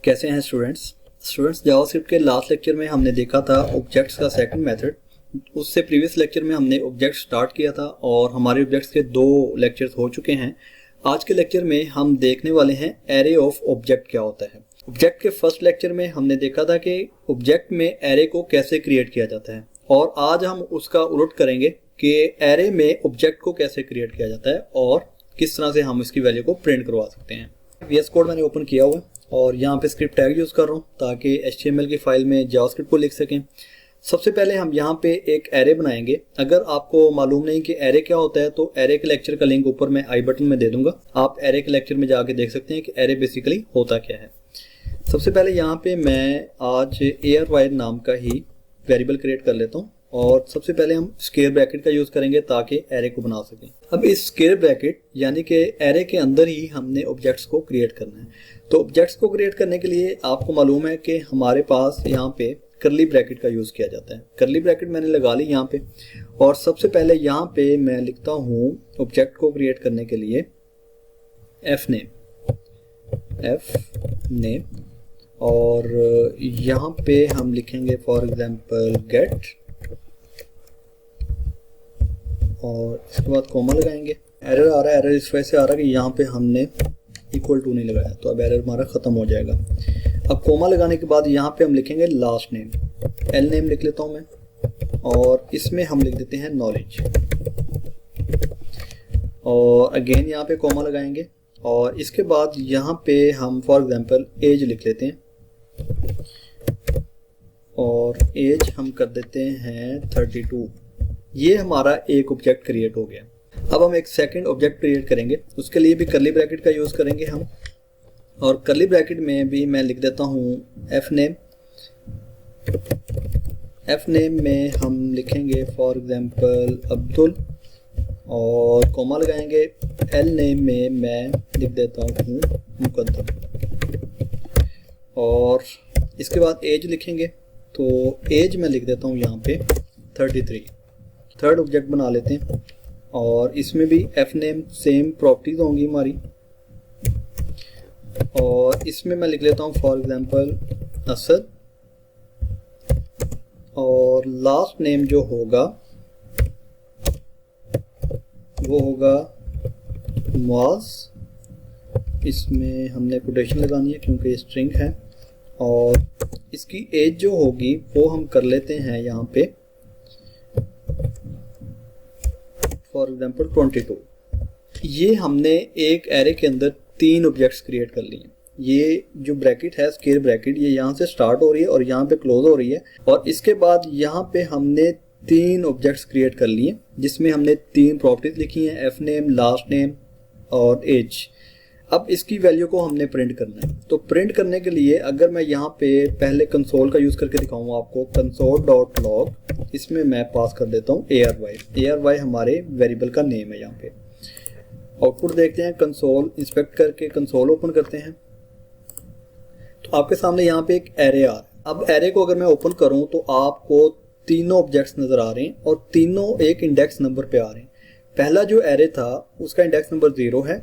कैसे हैं students JavaScript के लास्ट लेक्चर में हमने देखा था ऑब्जेक्ट्स का सेकंड मेथड। उससे प्रीवियस लेक्चर में हमने ऑब्जेक्ट स्टार्ट किया था और हमारे ऑब्जेक्ट्स के 2 लेक्चर्स हो चुके हैं। आज के लेक्चर में हम देखने वाले हैं एरे ऑफ ऑब्जेक्ट क्या होता है। ऑब्जेक्ट के फर्स्ट लेक्चर में हमने देखा था कि ऑब्जेक्ट में एरे को कैसे क्रिएट किया जाता है और आज हम उसका उलट करेंगे कि एरे में ऑब्जेक्ट को कैसे क्रिएट किया जाता है और किस तरह से हम इसकी वैल्यू को प्रिंट करवा सकते हैं। VS कोड मैंने ओपन किया हुआ है और यहाँ पे स्क्रिप्ट टैग यूज़ कर रहा हूँ ताकि HTML की फाइल में जावास्क्रिप्ट को लिख सकें। सबसे पहले हम यहाँ पे एक एरे बनाएंगे। अगर आपको मालूम नहीं कि एरे क्या होता है तो एरे के लेक्चर का लिंक ऊपर मैं आई बटन में दे दूंगा, आप एरे के लेक्चर में जाके देख सकते हैं कि एरे बेसिकली होता क्या है। सबसे पहले यहाँ पे मैं आज ARY नाम का ही वेरिएबल क्रिएट कर लेता हूँ और सबसे पहले हम स्क्वायर ब्रैकेट का यूज़ करेंगे ताकि एरे को बना सकें। अब इस स्क्वायर ब्रैकेट यानी कि एरे के अंदर ही हमने ऑब्जेक्ट्स को क्रिएट करना है। तो ऑब्जेक्ट्स को क्रिएट करने के लिए आपको मालूम है कि हमारे पास यहाँ पे करली ब्रैकेट का यूज़ किया जाता है। करली ब्रैकेट मैंने लगा ली यहाँ पे और सबसे पहले यहाँ पे मैं लिखता हूँ ऑब्जेक्ट को क्रिएट करने के लिए f नेम और यहाँ पे हम लिखेंगे फॉर एग्जांपल गेट और इसके बाद कॉमा लगाएंगे। एरर आ रहा है, एरर इस वजह से आ रहा है कि यहाँ पे हमने इक्वल टू नहीं लगाया, तो अब एरर हमारा ख़त्म हो जाएगा। अब कॉमा लगाने के बाद यहाँ पे हम लिखेंगे लास्ट नेम, एल नेम लिख लेता हूँ मैं और इसमें हम लिख देते हैं नॉलेज और अगेन यहाँ पे कॉमा लगाएंगे और इसके बाद यहाँ पे हम फॉर एग्जांपल एज लिख लेते हैं और एज हम कर देते हैं 32। ये हमारा एक ऑब्जेक्ट क्रिएट हो गया। अब हम एक सेकंड ऑब्जेक्ट क्रिएट करेंगे, उसके लिए भी करली ब्रैकेट का यूज़ करेंगे हम और करली ब्रैकेट में भी मैं लिख देता हूँ f नेम में हम लिखेंगे फॉर एग्जांपल अब्दुल और कॉमा लगाएंगे। एल नेम में मैं लिख देता हूँ मुकद्दम और इसके बाद एज लिखेंगे, तो एज मैं लिख देता हूँ यहाँ पे 33। थर्ड ऑब्जेक्ट बना लेते हैं और इसमें भी f नेम सेम प्रॉपर्टीज होंगी हमारी और इसमें मैं लिख लेता हूँ फॉर एग्जांपल असद और लास्ट नेम जो होगा वो होगा मुआज। इसमें हमने कोटेशन लगानी है क्योंकि ये स्ट्रिंग है और इसकी एज जो होगी वो हम कर लेते हैं यहाँ पे फॉर एग्जांपल 22। ये हमने एक एरे के अंदर 3 ऑब्जेक्ट्स क्रिएट कर लिए। ये जो ब्रैकेट है स्क्वायर ब्रैकेट, ये यहाँ से स्टार्ट हो रही है और यहाँ पे क्लोज हो रही है और इसके बाद यहाँ पे हमने 3 ऑब्जेक्ट्स क्रिएट कर लिए जिसमें हमने 3 प्रॉपर्टीज लिखी हैं, एफ नेम, लास्ट नेम और एज। अब इसकी वैल्यू को हमने प्रिंट करना है। तो प्रिंट करने के लिए अगर मैं यहाँ पे पहले कंसोल का यूज़ करके दिखाऊँ आपको, console.log, इसमें मैं पास कर देता हूँ ARY हमारे वेरिएबल का नेम है। यहाँ पे आउटपुट देखते हैं, कंसोल इंस्पेक्ट करके कंसोल ओपन करते हैं तो आपके सामने यहाँ पे एक एरे आ रहा है। अब एरे को अगर मैं ओपन करूँ तो आपको तीनों ऑब्जेक्ट्स नज़र आ रहे हैं और तीनों एक इंडेक्स नंबर पे आ रहे हैं। पहला जो एरे था उसका इंडेक्स नंबर 0 है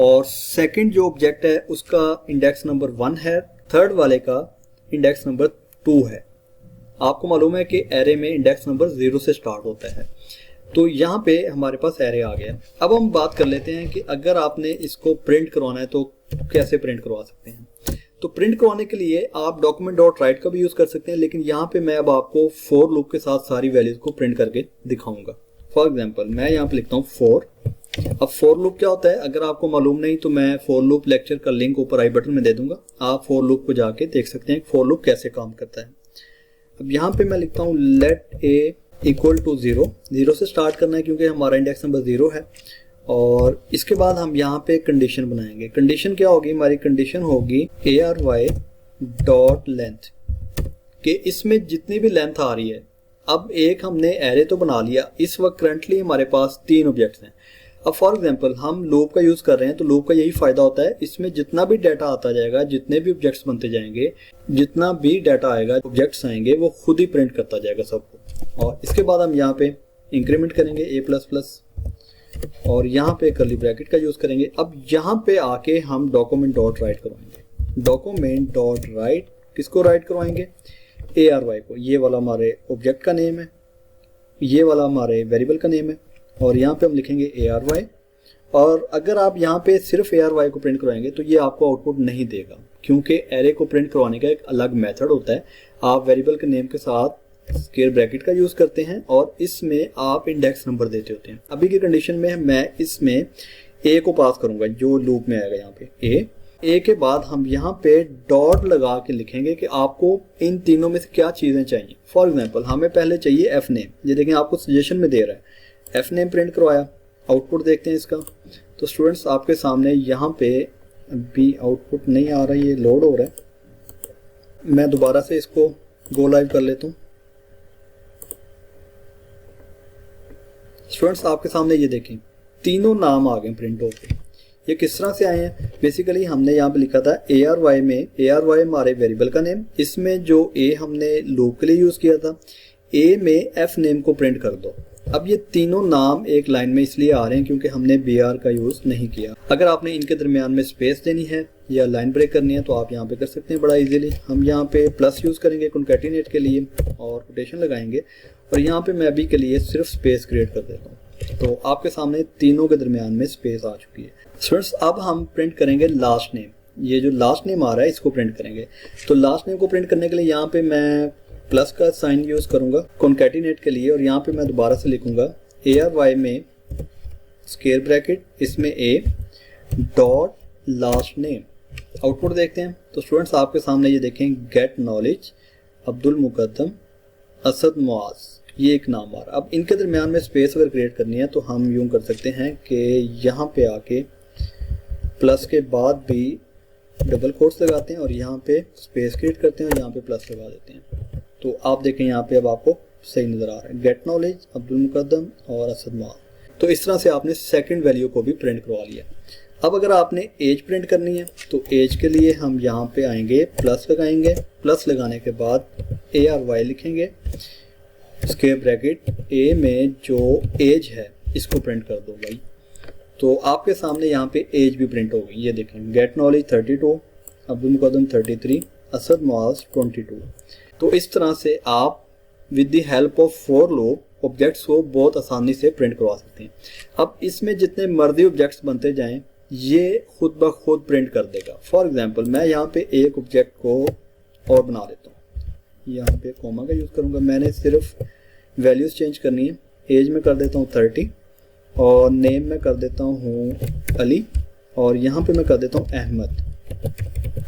और सेकंड जो ऑब्जेक्ट है उसका इंडेक्स नंबर 1 है, थर्ड वाले का इंडेक्स नंबर 2 है। आपको मालूम है कि एरे में इंडेक्स नंबर 0 से स्टार्ट होता है। तो यहाँ पे हमारे पास एरे आ गया। अब हम बात कर लेते हैं कि अगर आपने इसको प्रिंट करवाना है तो कैसे प्रिंट करवा सकते हैं। तो प्रिंट करवाने के लिए आप document.write का भी यूज़ कर सकते हैं, लेकिन यहाँ पे मैं अब आपको फॉर लूप के साथ सारी वैल्यूज को प्रिंट करके दिखाऊंगा। फॉर एग्जांपल मैं यहाँ पे लिखता हूँ फॉर। अब फॉर लूप क्या होता है अगर आपको मालूम नहीं तो मैं फॉर लूप लेक्चर का लिंक ऊपर आई बटन में दे दूंगा, आप फॉर लूप को जाके देख सकते हैं फॉर लूप कैसे काम करता है। अब यहाँ पे मैं लिखता हूँ लेट ए इक्वल टू 0 से स्टार्ट करना है क्योंकि हमारा इंडेक्स नंबर 0 है और इसके बाद हम यहाँ पे कंडीशन बनाएंगे। कंडीशन क्या होगी, हमारी कंडीशन होगी ARY डॉट लेंथ कि इसमें जितनी भी लेंथ आ रही है। अब एक हमने एरे तो बना लिया, इस वक्त करंटली हमारे पास 3 ऑब्जेक्ट्स हैं। अब फॉर एग्जांपल हम लूप का यूज़ कर रहे हैं तो लूप का यही फ़ायदा होता है, इसमें जितना भी डाटा आता जाएगा, जितने भी ऑब्जेक्ट्स बनते जाएंगे, जितना भी डाटा आएगा, ऑब्जेक्ट्स आएंगे, वो खुद ही प्रिंट करता जाएगा सबको। और इसके बाद हम यहाँ पे इंक्रीमेंट करेंगे A++ और यहाँ पे करली ब्रैकेट का यूज़ करेंगे। अब यहाँ पे आके हम document.write करवाएंगे। डॉक्यूमेंट डॉट राइट, किसको राइट करवाएंगे, ARY को। ये वाला हमारे ऑब्जेक्ट का नेम है, ये वाला हमारे वेरिएबल का नेम है, और यहाँ पे हम लिखेंगे ARY। और अगर आप यहाँ पे सिर्फ ARY को प्रिंट करवाएंगे तो ये आपको आउटपुट नहीं देगा, क्योंकि एरे को प्रिंट करवाने का एक अलग मेथड होता है। आप वेरिएबल के नेम के साथ स्क्वायर ब्रैकेट का यूज करते हैं और इसमें आप इंडेक्स नंबर देते होते हैं। अभी की कंडीशन में मैं इसमें A को पास करूंगा, जो लूप में आएगा यहाँ पे A के बाद हम यहाँ पे डॉट लगा के लिखेंगे कि आपको इन तीनों में से क्या चीज़ें चाहिए। फॉर एग्जांपल हमें पहले चाहिए एफ नेम, ये देखें आपको सजेशन में दे रहा है, एफ नेम प्रिंट करवाया। आउटपुट देखते हैं इसका। तो स्टूडेंट्स आपके सामने यहाँ पे भी आउटपुट नहीं आ रहा है, ये लोड हो रहा है। मैं दोबारा से इसको गो लाइव कर लेता हूँ। स्टूडेंट्स आपके सामने ये देखें तीनों नाम आ गए प्रिंट होके। ये किस तरह से आए हैं, बेसिकली हमने यहाँ पे लिखा था ARY में, ARY हमारे वेरिएबल का नेम, इसमें जो A हमने लूप के लिए यूज किया था, A में F नेम को प्रिंट कर दो। अब ये तीनों नाम एक लाइन में इसलिए आ रहे हैं क्योंकि हमने BR का यूज नहीं किया। अगर आपने इनके दरमियान में स्पेस देनी है या लाइन ब्रेक करनी है तो आप यहाँ पे कर सकते हैं बड़ा इजीली। हम यहाँ पे प्लस यूज करेंगे कॉन्कैटिनेट के लिए और कोटेशन लगाएंगे, और यहाँ पे मैं अभी के लिए सिर्फ स्पेस क्रिएट कर देता हूँ। तो आपके सामने तीनों के दरमियान में स्पेस आ चुकी है। स्टूडेंट्स अब हम प्रिंट करेंगे लास्ट नेम। ये जो लास्ट नेम आ रहा है इसको प्रिंट करेंगे। तो लास्ट नेम को प्रिंट करने के लिए यहाँ पे मैं प्लस का साइन यूज करूंगा कॉन्कैटिनेट के लिए, और यहाँ पे मैं दोबारा से लिखूंगा ARY में स्क्वायर ब्रैकेट, इसमें A dot last name. Output देखते हैं। तो स्टूडेंट्स आपके सामने ये देखें गेट नॉलेज अब्दुल मुकद्दम असद मुआज, ये एक नाम आ रहा। अब इनके दरमियान में स्पेस अगर क्रिएट करनी है तो हम यूं कर सकते हैं कि यहाँ पे आके प्लस के बाद भी डबल कोट्स लगाते हैं और यहाँ पे स्पेस क्रिएट करते हैं और यहाँ पे प्लस लगा देते हैं। तो आप देखें यहाँ पे अब आपको सही नज़र आ रहा है, गेट नॉलेज अब्दुल मुकद्दम और असद मुआज। तो इस तरह से आपने सेकंड वैल्यू को भी प्रिंट करवा लिया। अब अगर आपने एज प्रिंट करनी है तो एज के लिए हम यहाँ पे आएंगे, प्लस लगाएंगे, प्लस लगाने के बाद ARY लिखेंगे, स्क्वायर ब्रैकेट A में जो एज है इसको प्रिंट कर दो भाई। तो आपके सामने यहाँ पे एज भी प्रिंट हो गई। ये देखें गेट नॉलेज 32, अब्दुल मुकद्दम 33, असद मुआज 22। तो इस तरह से आप with the help of for loop objects को बहुत आसानी से प्रिंट करवा सकते हैं। अब इसमें जितने मर्जी ऑब्जेक्ट्स बनते जाएं ये खुद ब खुद प्रिंट कर देगा। फॉर एग्जांपल मैं यहाँ पे एक ऑब्जेक्ट को और बना लेता हूँ, यहाँ पे कोमा का यूज़ करूँगा। मैंने सिर्फ वैल्यूज़ चेंज करनी है। एज में कर देता हूँ 30 और नेम में कर देता हूँ अली, और यहाँ पे मैं कर देता हूँ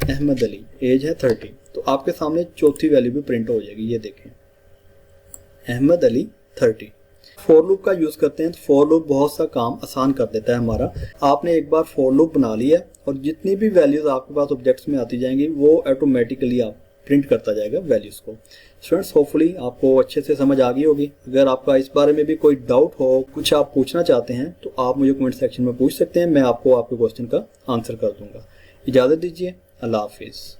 अहमद अली। एज है 30। तो आपके सामने चौथी वैल्यू भी प्रिंट हो जाएगी। ये देखें अहमद अली 30। फॉर लूप का यूज़ करते हैं तो फॉर लूप बहुत सा काम आसान कर देता है हमारा। आपने एक बार फॉर लूप बना लिया और जितनी भी वैल्यूज़ आपके पास ऑब्जेक्ट्स में आती जाएंगी वो ऑटोमेटिकली आप प्रिंट करता जाएगा वैल्यूज़ को। स्टूडेंट्स होपफुली आपको अच्छे से समझ आ गई होगी। अगर आपका इस बारे में भी कोई डाउट हो, कुछ आप पूछना चाहते हैं तो आप मुझे कमेंट सेक्शन में पूछ सकते हैं। मैं आपको आपके क्वेश्चन का आंसर कर दूंगा। इजाज़त दीजिए। अल्लाह हाफिज़।